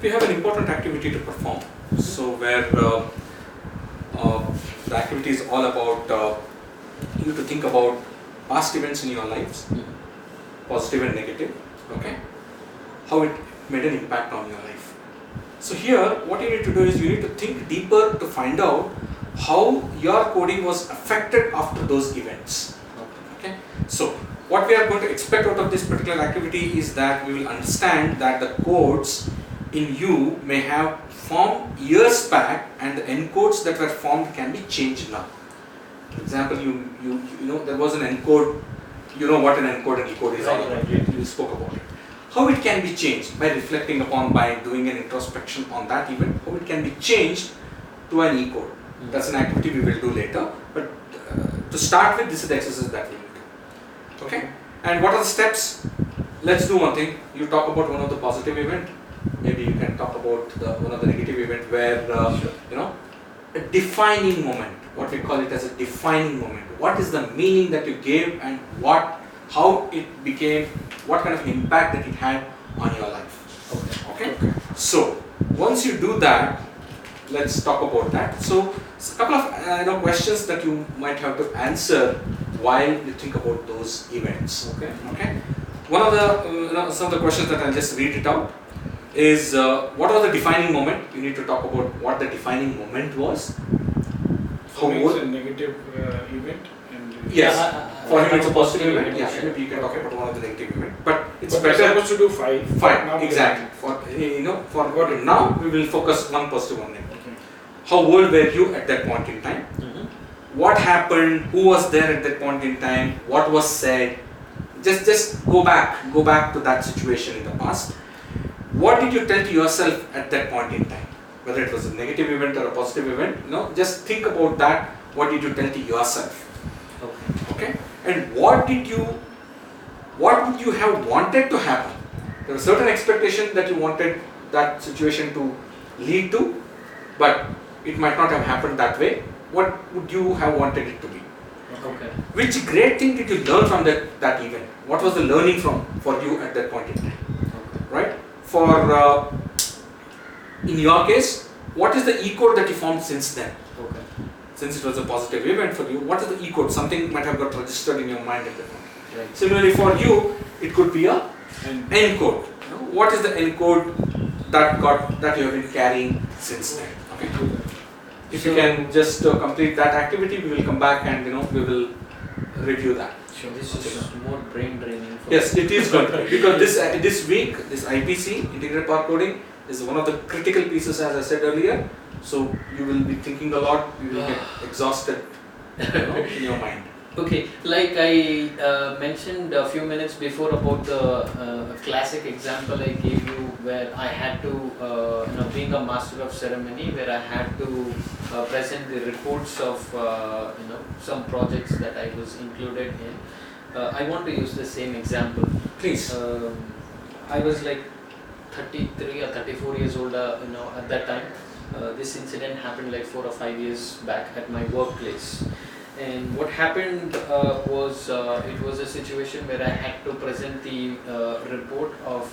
we have an important activity to perform. So where the activity is all about you to think about past events in your lives, positive and negative, okay, how it made an impact on your life. So here what you need to do is you need to think deeper to find out how your coding was affected after those events. Okay. So what we are going to expect out of this particular activity is that we will understand that the codes in you may have formed years back and the encodes that were formed can be changed now. For example, you know there was an encode, you know what an encode and decode is all about. You spoke about it. How it can be changed by reflecting upon, by doing an introspection on that event, how it can be changed to an e-code. That's an activity we will do later, but to start with, this is the exercise that we will do. Okay? And what are the steps? Let's do one thing. You talk about one of the positive event. Maybe you can talk about one of the negative event where you know, a defining moment. What we call it as a defining moment. What is the meaning that you gave and how it became, what kind of impact that it had on your life. Okay. So once you do that, let's talk about that. So a couple of questions that you might have to answer while you think about those events. Okay. One of the some of the questions that I'll just read it out is what was the defining moment? You need to talk about what the defining moment was. For me, it's a negative event. And yes. For him, it's a positive event. Yeah, maybe you can talk about one of the negative event, but it's better. We're supposed to do five. Exactly. For now, we will focus one positive, one negative. How old were you at that point in time? What happened? Who was there at that point in time? What was said? Just go back to that situation in the past. What did you tell to yourself at that point in time? Whether it was a negative event or a positive event, just think about that. What did you tell to yourself? Okay. And what would you have wanted to happen? There was certain expectation that you wanted that situation to lead to, but it might not have happened that way. What would you have wanted it to be? Okay. Which great thing did you learn from that event? What was the learning for you at that point in time? Right? For in your case, what is the e-code that you formed since then? Since it was a positive event for you, what is the e-code? Something might have got registered in your mind at that point. Right. Similarly, for you, it could be a encode. What is the encode that you have been carrying since then? Okay. If you can just complete that activity, we will come back and we will review that. Sure. This is more brain draining. Yes, it is going to be, because this week, this IPC, Integrated Power Coding, is one of the critical pieces, as I said earlier. So you will be thinking a lot. You will get exhausted in your mind. Okay, like I mentioned a few minutes before about the classic example I gave you, where I had to, being a master of ceremony, where I had to present the reports of, some projects that I was included in. I want to use the same example. Please. I was like 33 or 34 years old, at that time. This incident happened like 4 or 5 years back at my workplace. And what happened was it was a situation where I had to present the report of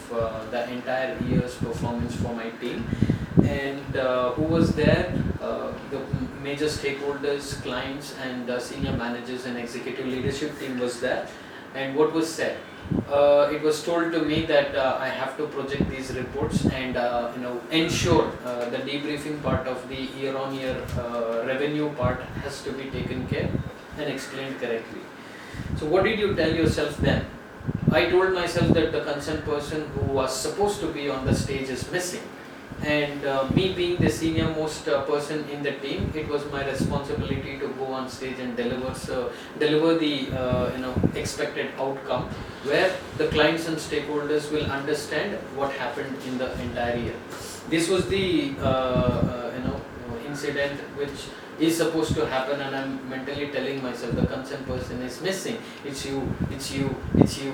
the entire year's performance for my team. And who was there? The major stakeholders, clients, and senior managers and executive leadership team was there. And what was said? It was told to me that I have to project these reports and ensure the debriefing part of the year-on-year revenue part has to be taken care and explained correctly. So what did you tell yourself then? I told myself that the concerned person who was supposed to be on the stage is missing. And me being the senior most person in the team, it was my responsibility to go on stage and deliver the expected outcome, where the clients and stakeholders will understand what happened in the entire year. This was the incident which is supposed to happen, and I'm mentally telling myself the concerned person is missing. It's you.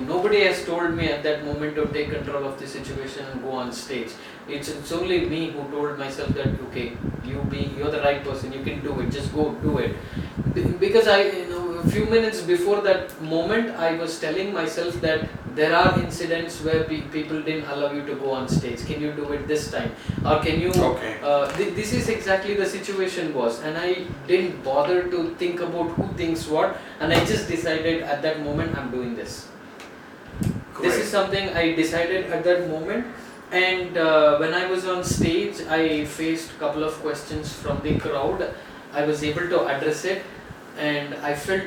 Nobody has told me at that moment to take control of the situation and go on stage. It's only me who told myself that you're the right person, you can do it, just go do it. Because a few minutes before that moment, I was telling myself that there are incidents where people didn't allow you to go on stage. Can you do it this time? Or can you? Okay. This is exactly the situation was, and I didn't bother to think about who thinks what, and I just decided at that moment I'm doing this. This is something I decided at that moment. And when I was on stage, I faced a couple of questions from the crowd. I was able to address it, and I felt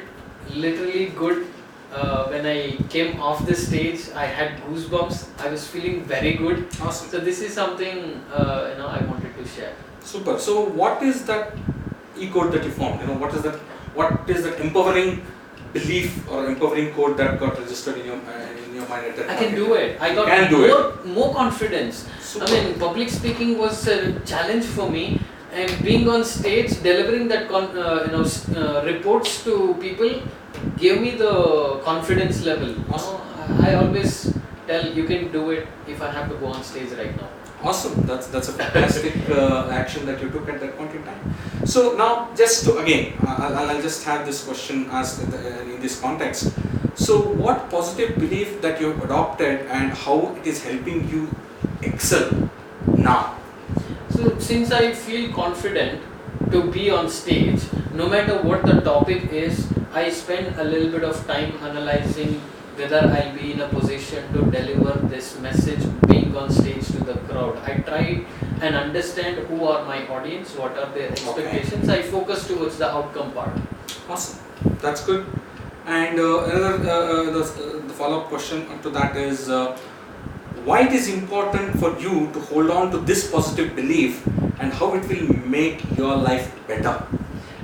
literally good. When I came off the stage, I had goosebumps. I was feeling very good. Awesome. So this is something I wanted to share. Super. So what is that e-code that you formed? What is that empowering belief or empowering code that got registered in your mind at that I point? can do it. I got more confidence. Super. I mean, public speaking was a challenge for me, and being on stage, delivering that reports to people gave me the confidence level. I always tell you can do it if I have to go on stage right now. Awesome. That's a fantastic action that you took at that point in time. So now, just to again, I'll just have this question asked in this context. So, what positive belief that you have adopted and how it is helping you excel now? So, since I feel confident to be on stage, no matter what the topic is, I spend a little bit of time analyzing whether I'll be in a position to deliver this message being on stage to the crowd. I try and understand who are my audience, what are their expectations. I focus towards the outcome part. Awesome, that's good. And the follow-up question to that is, why it is important for you to hold on to this positive belief and how it will make your life better?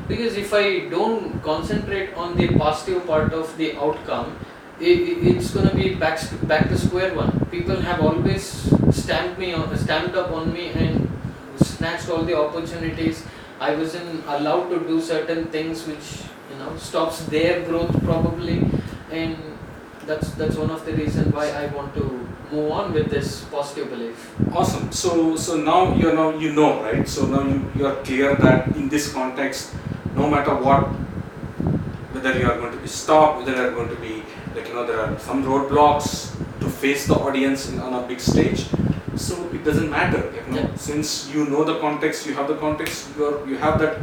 Because if I don't concentrate on the positive part of the outcome, it's going to be back to square one. People have always stamped up on me and snatched all the opportunities. I wasn't allowed to do certain things which stops their growth probably, and that's one of the reasons why I want to move on with this positive belief. Awesome. So now you know, right? So now you are clear that in this context, no matter what, whether you are going to be stopped, whether you are going to be there are some roadblocks to face the audience on a big stage. So it doesn't matter. Since you know the context, you have the context, you have that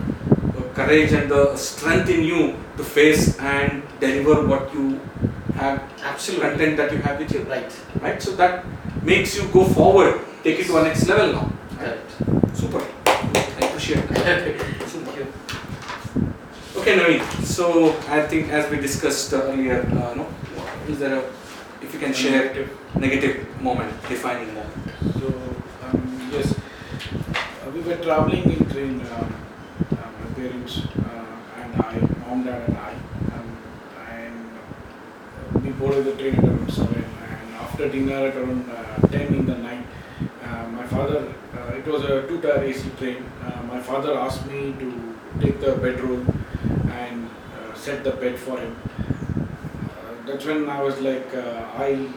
courage and the strength in you to face and deliver what you have. Absolutely. Content that you have with you. Right. So that makes you go forward, take it to a next level now. Correct. Super. I appreciate that. Super. Thank you. Okay, Naveen. So I think as we discussed earlier, is there if you can share negative moment, defining moment? So yes, we were traveling in train, my parents and I, mom, dad and I, and we boarded the train at around 7, and after dinner at around 10 in the night, my father, it was a 2-tier AC train, my father asked me to take the bedroll and set the bed for him. That's when I was like, I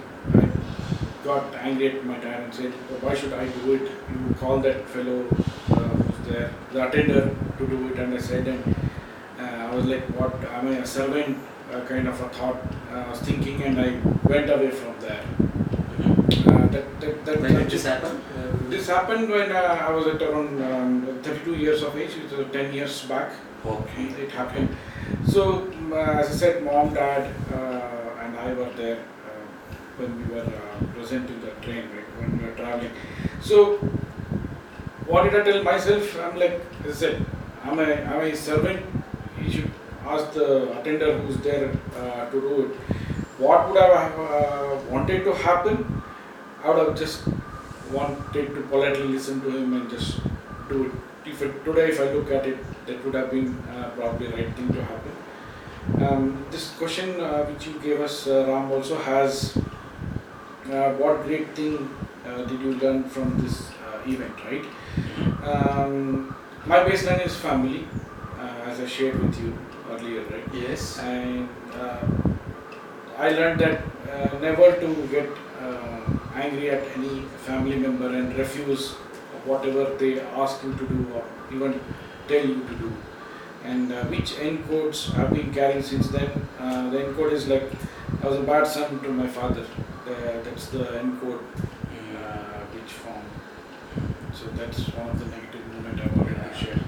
got angry at my dad and said, why should I do it? You call that fellow who's there, the attender, to do it. And I said, and I was like, what, am I a servant? Kind of a thought I was thinking, and I went away from there. When did this happen? This happened when I was at around 32 years of age, it was 10 years back. Okay. It happened. So, as I said, mom, dad, and I were there when we were present in the train, right, when we were traveling. So, what did I tell myself? I'm like, as I said, I'm a servant. You should ask the attender who's there to do it. What would I have wanted to happen? I would have just wanted to politely listen to him and just do it. Today, if I look at it, that would have been probably the right thing to happen. This question which you gave us, Ram, also has what great thing did you learn from this event, right? My baseline is family, as I shared with you earlier, right? Yes. And I learned that never to get angry at any family member and refuse whatever they ask you to do or even tell you to do. and which encodes I've been carrying since then. The encode is like I was a bad son to my father. That's the encode which formed. So that's one of the negative moment I wanted to share.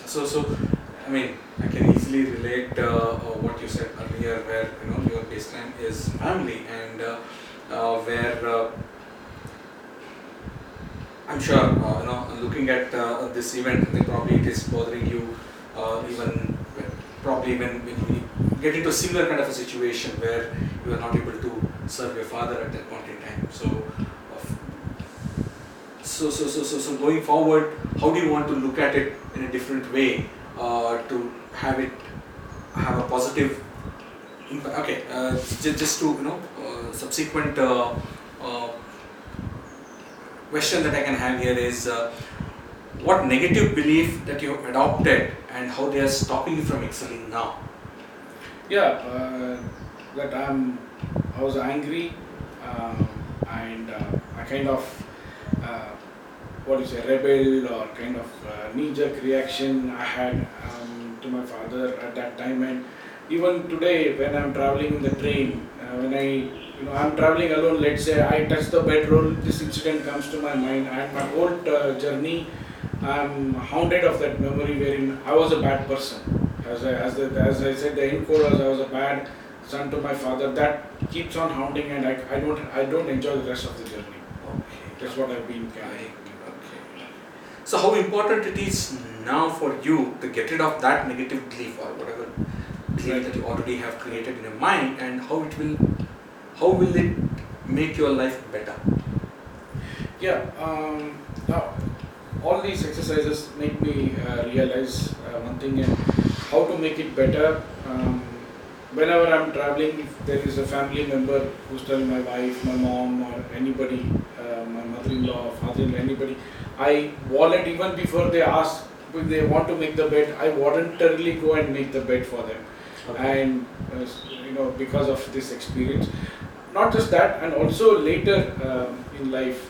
So, I mean, I can easily relate what you said earlier, where your baseline is family, and where I'm sure looking at this event, then probably it is bothering you, even probably when we get into a similar kind of a situation where you are not able to serve your father at that point in time. So going forward, how do you want to look at it in a different way to have a positive impact? Okay, just to subsequent question that I can have here is what negative belief that you have adopted and how they are stopping you from excelling now? Yeah, that I was angry, and I kind of what is a rebel or kind of knee-jerk reaction I had to my father at that time. And even today when I'm traveling in the train, when I'm traveling alone, let's say I touch the bedroll, this incident comes to my mind, and my whole journey I'm haunted of that memory wherein I was a bad person. As I said, the end code was I was a bad son to my father. That keeps on haunting, and I don't enjoy the rest of the journey. Okay. That's what I've been carrying. Okay. So how important it is now for you to get rid of that negative belief or whatever belief that you already have created in your mind, and how will it make your life better? Yeah. Now, all these exercises make me realize one thing, and how to make it better. Whenever I'm traveling, if there is a family member who's telling my wife, my mom, or anybody, my mother-in-law, father-in-law, anybody, I volunteer even before they ask if they want to make the bed. I voluntarily go and make the bed for them, and because of this experience. Not just that, and also later in life,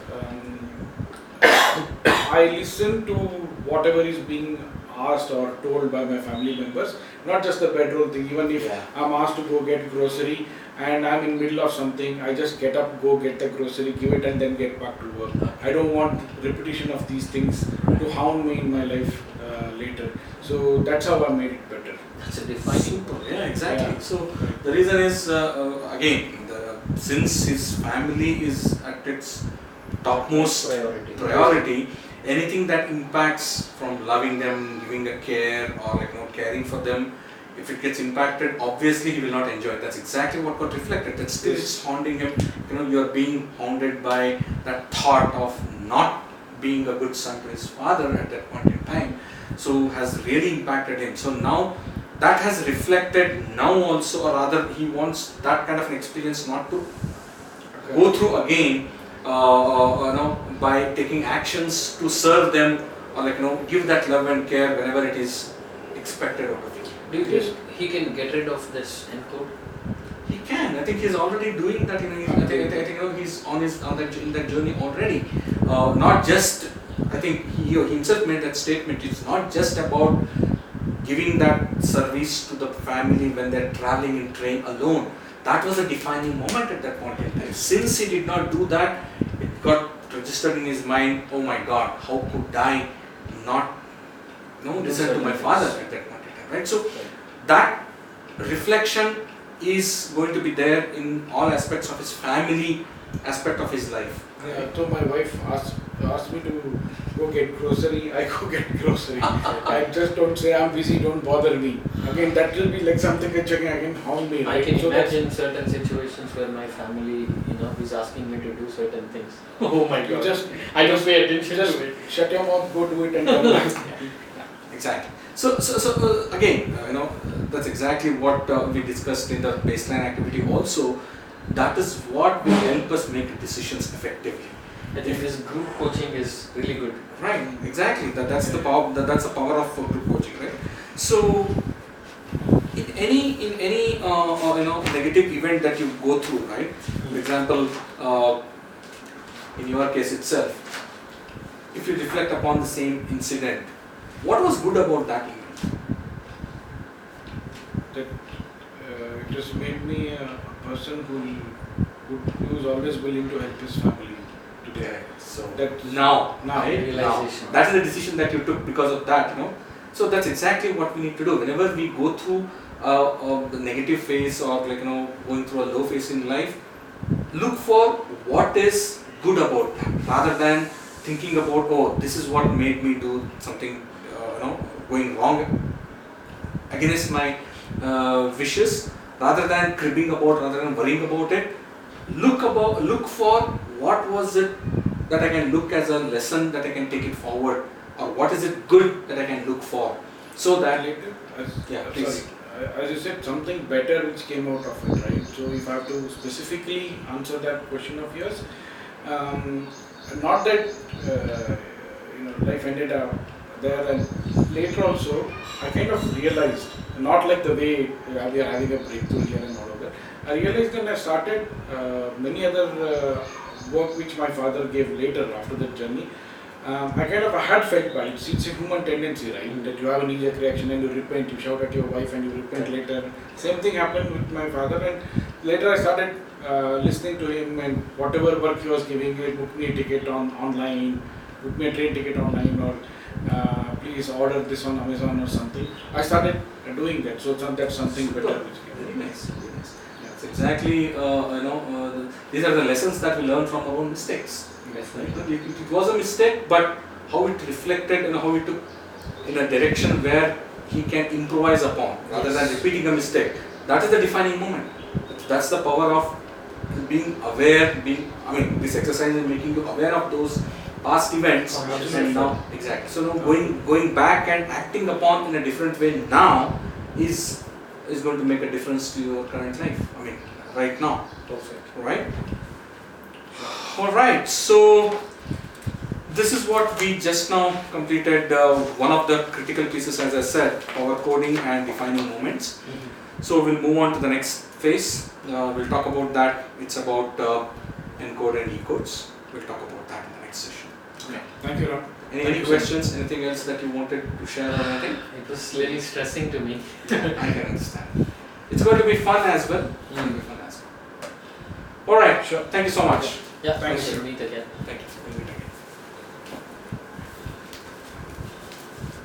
I listen to whatever is being asked or told by my family members, not just the bedroll thing. Even if I'm asked to go get grocery and I'm in middle of something, I just get up, go get the grocery, give it, and then get back to work. I don't want repetition of these things to hound me in my life later. So that's how I made it better. That's a defining point. Yeah, exactly. Yeah. So the reason is again, since his family is at its topmost priority, anything that impacts from loving them, giving a care, or caring for them, if it gets impacted, obviously he will not enjoy it. That's exactly what got reflected. That still is haunting him. You're being haunted by that thought of not being a good son to his father at that point in time. So has really impacted him. So now that has reflected now also, or rather he wants that kind of an experience not to go through again, by taking actions to serve them, or give that love and care whenever it is expected out of you. Do you think he can get rid of this encode? He can. I think he's already doing that. I think he's in that journey already. Not just. I think he himself made that statement. It's not just about giving that service to the family when they're traveling in train alone. That was a defining moment at that point in time. Since he did not do that, it got registered in his mind. Oh my God, how could I not listen to my father at that point in time, right? So that reflection is going to be there in all aspects of his family, aspect of his life. So my wife asked me to go get grocery, I go get grocery. I just don't say I'm busy, don't bother me. Again, that will be like something that again harm me. I Right? can So imagine certain situations where my family, is asking me to do certain things. Oh my God! I don't pay attention to it. Shut your mouth, go do it, and come back. Exactly. So again, that's exactly what we discussed in the baseline activity also. That is what will help us make decisions effectively. I think this group coaching is really good. Right, exactly. That's the power. That's the power of group coaching, right? So, in any negative event that you go through, right? For example, in your case itself, if you reflect upon the same incident, what was good about that event? that it has made me a person who's always willing to help his family today. Okay. So That now, now right? realization. Now, that is the decision that you took because of that, So that's exactly what we need to do. Whenever we go through the negative phase or going through a low phase in life, look for what is good about that, rather than thinking about, oh, this is what made me do something, going wrong against my wishes. Rather than cribbing about, rather than worrying about it, look for what was it that I can look as a lesson that I can take it forward, or what is it good that I can look for, so that please. As you said, something better which came out of it, right? So if I have to specifically answer that question of yours, not that life ended up there, and later also I kind of realized, not like the way we are having a breakthrough here and all of that. I realized when I started many other work which my father gave later after that journey. I had felt by it. It's a human tendency, right? That you have a knee-jerk reaction and you repent, you shout at your wife and you repent later. Same thing happened with my father, and later I started listening to him, and whatever work he was giving, he booked me a ticket online, booked me a train ticket online, or please order this on Amazon or something. I started doing that, so that's something better. Very nice, very nice. It's exactly, these are the lessons that we learn from our own mistakes. Right? It was a mistake, but how it reflected and how it took in a direction where he can improvise upon, rather than repeating a mistake. That is the defining moment. That's the power of being aware. This exercise is making you aware of those past events. And now, exactly. So now going back and acting upon in a different way now is going to make a difference to your current life. Right now. Perfect. Right? Alright, so this is what we just now completed, one of the critical pieces, as I said, power coding and defining moments. So we'll move on to the next phase. We'll talk about that. It's about encode and decodes. We'll talk about that in the next session. Okay. Thank you, Ram. Any questions, anything else that you wanted to share or anything? It was really stressing to me. I can understand. It's going to be fun as well. Alright, sure. Thank you so much. Yeah, Thanks. we'll meet again. Thank you. We'll meet again.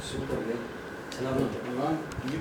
Super, ಚೆನ್ನಾಗಿ